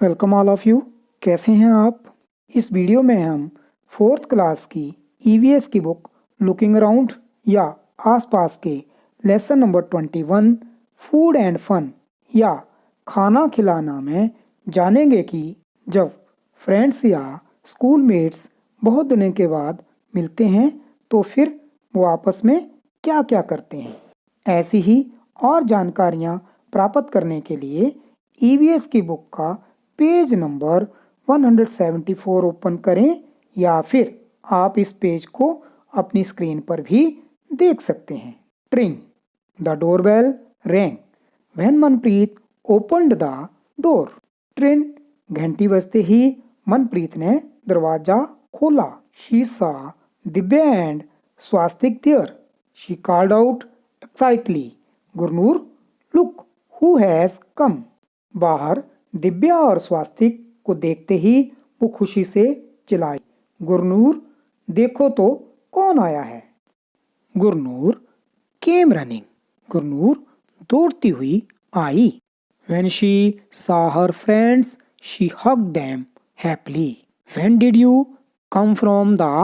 Welcome all of you. कैसे हैं आप? इस वीडियो में हम फोर्थ क्लास की ईवीएस की बुक लुकिंग अराउंड या आसपास के lesson number 21 food and fun या खाना खिलाना में जानेंगे कि जब फ्रेंड्स या स्कूलमेट्स बहुत दिनों के बाद मिलते हैं तो फिर वो आपस में क्या क्या करते हैं। ऐसी ही और जानकारियाँ प्राप्त करने के लिए ईवीएस की बुक का पेज नंबर 174 ओपन करें या फिर आप इस पेज को अपनी स्क्रीन पर भी देख सकते हैं। Tring the doorbell rang when Manpreet opened the door. ट्रिन घंटी बजते ही मनप्रीत ने दरवाजा खोला। She saw Divya and Swastik there. She called out excitedly, Gurnoor, look who has come. बाहर दिव्या और स्वास्तिक को देखते ही वो खुशी से चिल्लाई, गुरनूर, देखो तो कौन आया है। Gurnoor came running. गुरनूर दौड़ती हुई आई। When she saw her friends, she hugged them happily. When did you come from the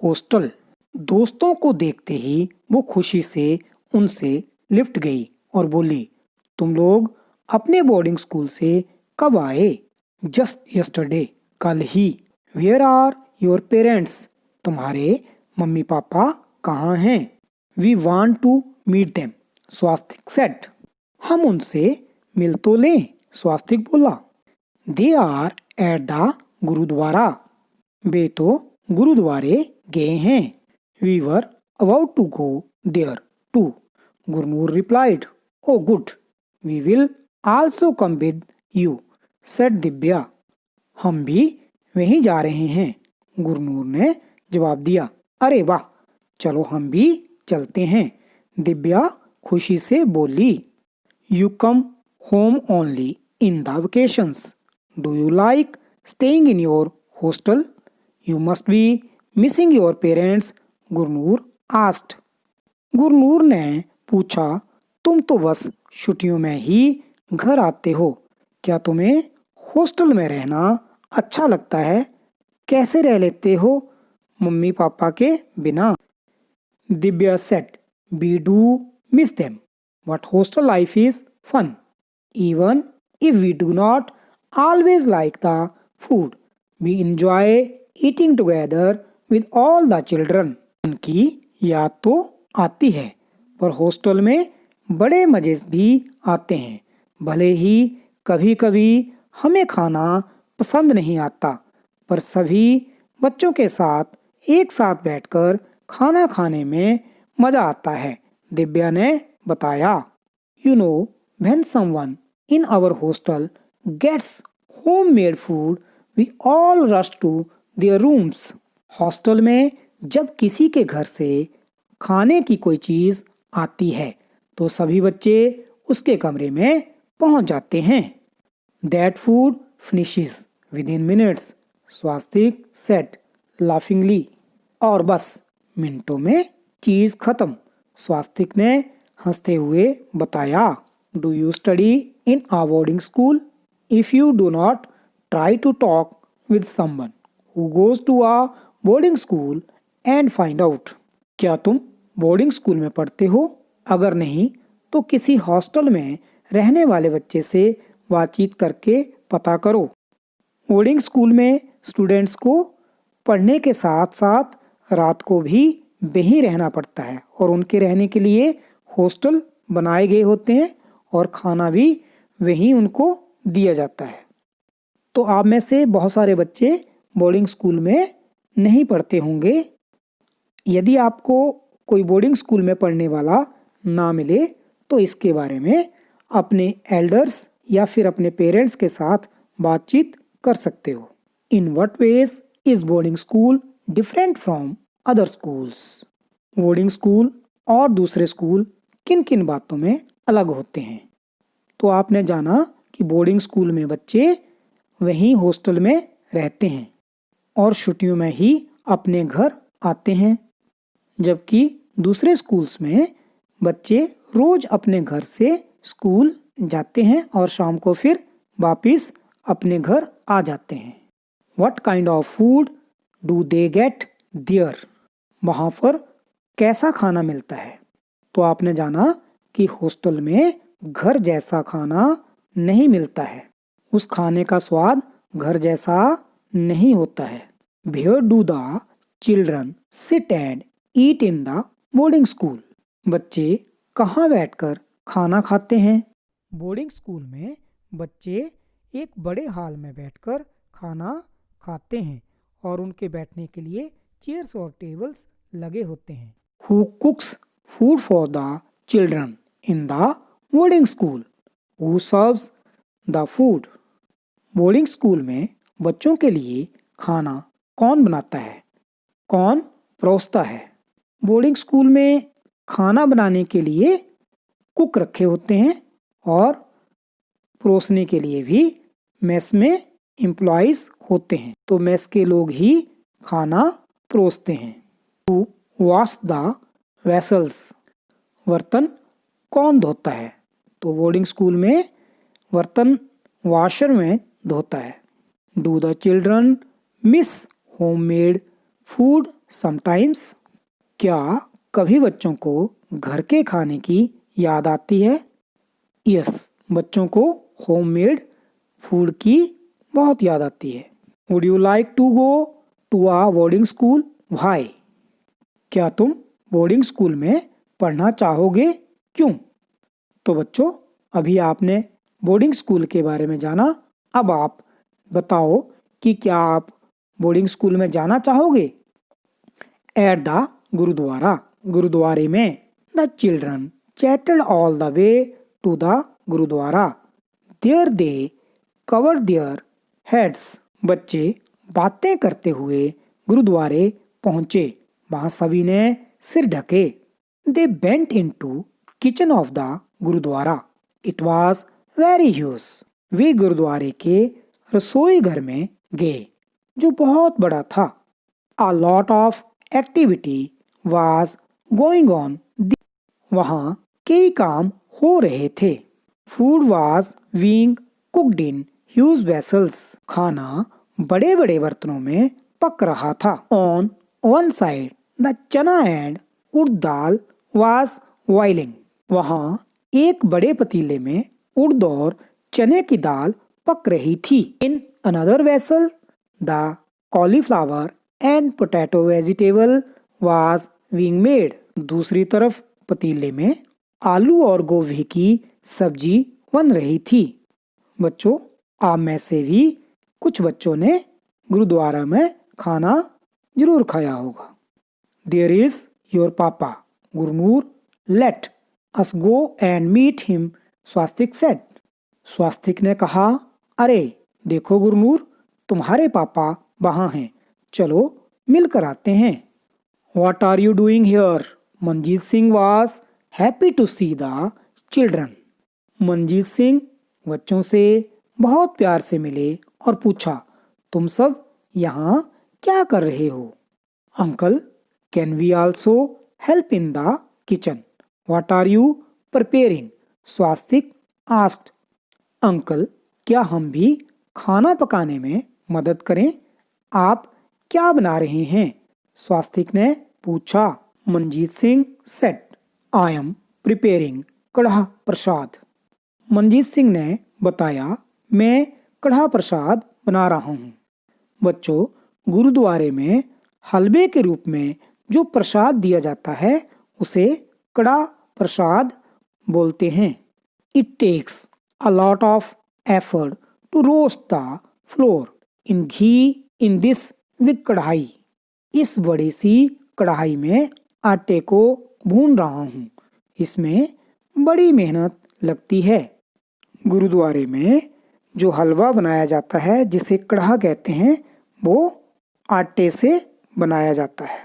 hostel? दोस्तों को देखते ही वो खुशी से उनसे लिफ्ट गई और बोली, तुम लोग अपने बोर्डिंग स्कूल से कब आए? जस्ट यस्टरडे, कल ही। Where are your parents? तुम्हारे मम्मी पापा कहाँ हैं? We want to meet them, Swastik said. हम उनसे मिल तो लें, स्वास्तिक बोला। They are at the gurdwara. वे तो गुरुद्वारे गए हैं। We were about to go there too. Gurnoor replied, oh good, we will also come with you, said Divya. हम भी वहीं जा रहे हैं, गुरनूर ने जवाब दिया। अरे वाह, चलो हम भी चलते हैं, दिव्या खुशी से बोली। You come home only in the vacations. Do you like staying in your hostel? You must be missing your parents, Gurnoor asked. Gurnoor ने पूछा, तुम तो बस छुट्टियों में ही घर आते हो, क्या तुम्हें हॉस्टल में रहना अच्छा लगता है? कैसे रह लेते हो मम्मी पापा के बिना? Divya said, we do miss them, but hostel life is fun, even if we do not always like the food. We enjoy eating together with all the children. उनकी याद तो आती है, पर हॉस्टल में बड़े मजे भी आते हैं। भले ही कभी कभी हमें खाना पसंद नहीं आता, पर सभी बच्चों के साथ एक साथ बैठकर खाना खाने में मजा आता है, दिव्या ने बताया। You know, when someone in our hostel gets homemade food, we all rush to their rooms. Hostel में जब किसी के घर से खाने की कोई चीज़ आती है तो सभी बच्चे उसके कमरे में पहुंच जाते हैं। That food finishes within minutes, Swastik said laughingly. और बस मिनटों में चीज़ खत्म, स्वास्तिक ने हंसते हुए बताया। Do you study in a boarding school? If you do not, try to talk with someone who goes to a boarding school and find out. क्या तुम बोर्डिंग स्कूल में पढ़ते हो? अगर नहीं तो किसी हॉस्टल में रहने वाले बच्चे से बातचीत करके पता करो। बोर्डिंग स्कूल में स्टूडेंट्स को पढ़ने के साथ साथ रात को भी वहीं रहना पड़ता है और उनके रहने के लिए हॉस्टल बनाए गए होते हैं और खाना भी वहीं उनको दिया जाता है। तो आप में से बहुत सारे बच्चे बोर्डिंग स्कूल में नहीं पढ़ते होंगे। यदि आपको कोई बोर्डिंग स्कूल में पढ़ने वाला ना मिले तो इसके बारे में अपने एल्डर्स या फिर अपने पेरेंट्स के साथ बातचीत कर सकते हो। In what ways is boarding school different from other schools? Boarding school और दूसरे स्कूल किन किन बातों में अलग होते हैं? तो आपने जाना कि बोर्डिंग स्कूल में बच्चे वहीं हॉस्टल में रहते हैं और छुट्टियों में ही अपने घर आते हैं, जबकि दूसरे स्कूल्स में बच्चे रोज अपने घर से स्कूल जाते हैं और शाम को फिर वापस अपने घर आ जाते हैं। What kind of food do they get there? वहाँ पर कैसा खाना मिलता है? तो आपने जाना कि हॉस्टल में घर जैसा खाना नहीं मिलता है। उस खाने का स्वाद घर जैसा नहीं होता है। Where do the children sit and eat in the boarding school? बच्चे कहाँ बैठकर खाना खाते हैं? बोर्डिंग स्कूल में बच्चे एक बड़े हॉल में बैठकर खाना खाते हैं और उनके बैठने के लिए चेयर्स और टेबल्स लगे होते हैं। Who cooks food for the children in the boarding school? Who serves the food? Boarding school में बच्चों के लिए खाना कौन बनाता है? कौन परोसता है? बोर्डिंग स्कूल में खाना बनाने के लिए कुक रखे होते हैं और परोसने के लिए भी मेस में एम्प्लॉइज होते हैं। तो मेस के लोग ही खाना परोसते हैं। Who wash the vessels? बर्तन कौन धोता है? तो बोर्डिंग स्कूल में बर्तन वॉशर में धोता है। Do the children miss homemade food sometimes? क्या कभी बच्चों को घर के खाने की याद आती है? यस, बच्चों को होममेड फूड की बहुत याद आती है। Would you like to go to a boarding school? Why? क्या तुम बोर्डिंग स्कूल में पढ़ना चाहोगे? क्यों? तो बच्चों, अभी आपने बोर्डिंग स्कूल के बारे में जाना। अब आप बताओ कि क्या आप बोर्डिंग स्कूल में जाना चाहोगे? एट द गुरुद्वारा, गुरुद्वारे में। The children chatted all the way to the gurdwara. There they covered their heads. बच्चे बातें करते हुए गुरुद्वारे पहुंचे। वहां सभी ने सिर ढके। They went into kitchen of the gurdwara. It was very huge. वे गुरुद्वारे के रसोई घर में गए जो बहुत बड़ा था। A lot of activity was going on. वहाँ कई काम हो रहे थे। Food was being cooked in huge vessels. खाना बड़े बड़े बर्तनों में पक रहा था। On one side, the चना and urad dal was boiling. वहाँ एक बड़े पतीले में उड़द और चने की दाल पक रही थी। In another vessel, the cauliflower and potato vegetable was being made. दूसरी तरफ पतीले में आलू और गोभी की सब्जी बन रही थी। बच्चों, आप में से भी कुछ बच्चों ने गुरुद्वारा में खाना जरूर खाया होगा। There is your papa, Gurnoor, let us go and meet him, Swastik said. स्वास्तिक ने कहा, अरे देखो गुरनूर, तुम्हारे पापा वहाँ हैं, चलो मिलकर आते हैं। What are you doing here? Manjeet Singh was happy to see the children. Manjeet Singh बच्चों से बहुत प्यार से मिले और पूछा, तुम सब यहाँ क्या कर रहे हो? Uncle, can we also help in the kitchen? What are you preparing? Swastik asked. Uncle, क्या हम भी खाना पकाने में मदद करें? आप क्या बना रहे हैं? स्वास्तिक ने पूछा। Manjeet Singh said, I am preparing kadha prasad. Manjeet Singh ने बताया, मैं कढ़ा प्रसाद बना रहा हूँ। बच्चों, गुरुद्वारे में हलवे के रूप में जो प्रसाद दिया जाता है उसे कड़ा प्रसाद बोलते हैं। It takes a lot of effort to roast the flour in ghee in this big kadhai. इस बड़ी सी कढ़ाई में आटे को भून रहा हूँ। इसमें बड़ी मेहनत लगती है। गुरुद्वारे में जो हलवा बनाया जाता है जिसे कढ़ा कहते हैं वो आटे से बनाया जाता है।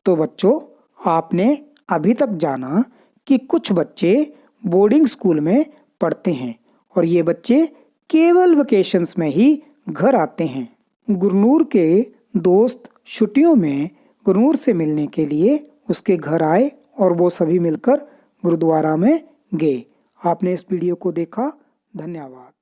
तो बच्चों, आपने अभी तक जाना कि कुछ बच्चे बोर्डिंग स्कूल में पढ़ते हैं और ये बच्चे केवल वेकेशंस में ही घर आते हैं। गुरनूर के दोस्त छुट्टियों में गुरनूर से मिलने के लिए उसके घर आए और वो सभी मिलकर गुरुद्वारा में गए। आपने इस वीडियो को देखा, धन्यवाद।